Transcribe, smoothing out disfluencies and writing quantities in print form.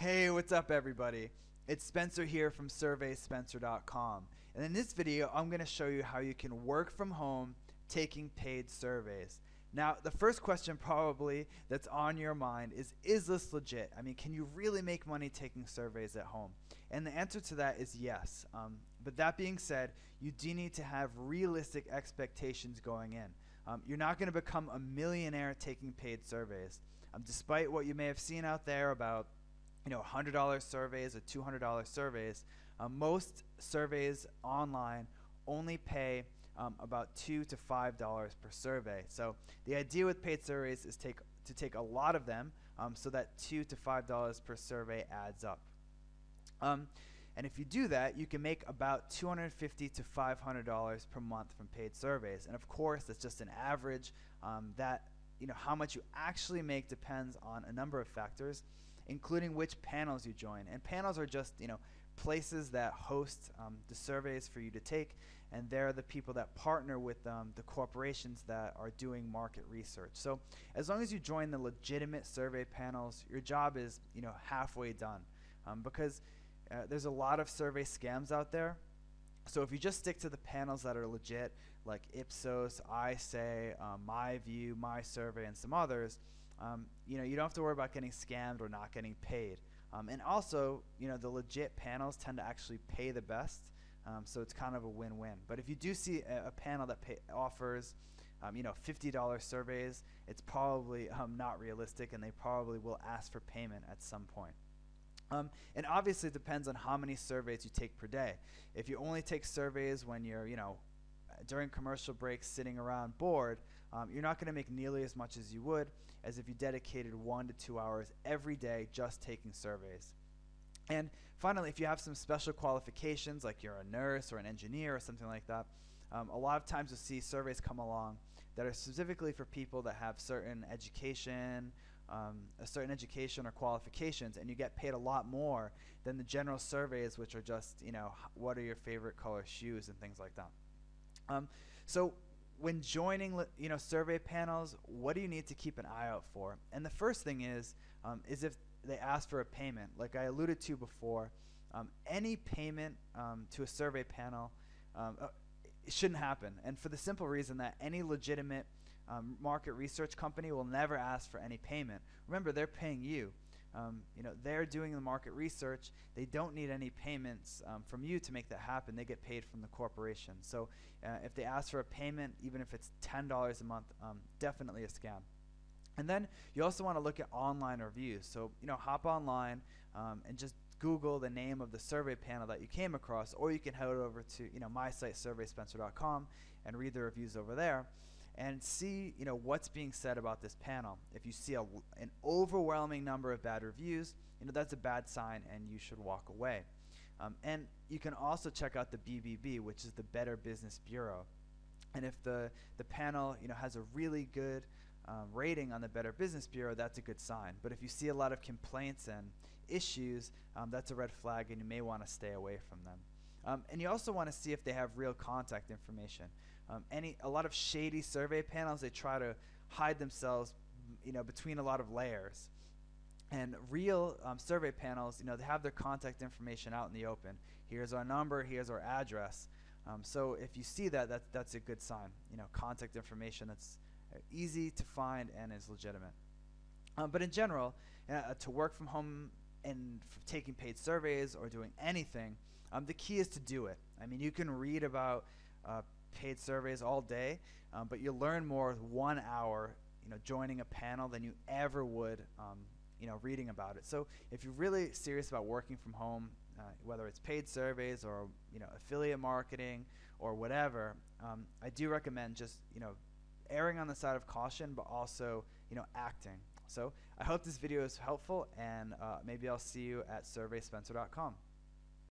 Hey, what's up everybody? It's Spencer here from surveyspencer.com, and in this video I'm going to show you how you can work from home taking paid surveys. Now, the first question probably that's on your mind is this legit? I mean, can you really make money taking surveys at home? And the answer to that is yes. But that being said, you do need to have realistic expectations going in. You're not going to become a millionaire taking paid surveys. Despite what you may have seen out there about $100 surveys or $200 surveys, most surveys online only pay about $2 to $5 per survey. So the idea with paid surveys is to take a lot of them, so that $2 to $5 per survey adds up. And if you do that, you can make about $250 to $500 per month from paid surveys. And of course, that's just an average. How much you actually make depends on a number of factors, including which panels you join. And panels are just places that host the surveys for you to take, and they're the people that partner with the corporations that are doing market research. So as long as you join the legitimate survey panels, your job is halfway done, because there's a lot of survey scams out there. So if you just stick to the panels that are legit, like Ipsos, iSay, MyView, MySurvey, and some others, you don't have to worry about getting scammed or not getting paid. And also, the legit panels tend to actually pay the best, so it's kind of a win-win. But if you do see a panel that offers $50 surveys, it's probably not realistic, and they probably will ask for payment at some point. And obviously it depends on how many surveys you take per day. If you only take surveys when you're during commercial breaks sitting around bored, you're not going to make nearly as much as you would as if you dedicated 1 to 2 hours every day just taking surveys. And finally, if you have some special qualifications, like you're a nurse or an engineer or something like that, a lot of times you'll see surveys come along that are specifically for people that have certain education, or qualifications, and you get paid a lot more than the general surveys, which are just what are your favorite color shoes and things like that. So when joining survey panels, what do you need to keep an eye out for? And the first thing is if they ask for a payment. Like I alluded to before, any payment to a survey panel it shouldn't happen, and for the simple reason that any legitimate market research company will never ask for any payment. Remember, they're paying you. They're doing the market research. They don't need any payments from you to make that happen. They get paid from the corporation. So if they ask for a payment, even if it's $10 a month, definitely a scam. And then you also want to look at online reviews. So hop online and just Google the name of the survey panel that you came across, or you can head over to my site, surveyspencer.com, and read the reviews over there and see what's being said about this panel. If you see an overwhelming number of bad reviews, that's a bad sign and you should walk away. And you can also check out the BBB, which is the Better Business Bureau. And if the panel has a really good rating on the Better Business Bureau, that's a good sign. But if you see a lot of complaints and issues, that's a red flag, and you may want to stay away from them. And you also want to see if they have real contact information. A lot of shady survey panels, they try to hide themselves between a lot of layers. And real survey panels, they have their contact information out in the open. Here's our number, here's our address. So if you see that, that's a good sign. Contact information that's easy to find and is legitimate. But in general, to work from home and taking paid surveys or doing anything, the key is to do it. I mean, you can read about paid surveys all day, but you'll learn more with 1 hour joining a panel than you ever would reading about it. So if you're really serious about working from home, whether it's paid surveys or affiliate marketing or whatever, I do recommend just erring on the side of caution, but also acting. So I hope this video is helpful, and maybe I'll see you at surveyspencer.com.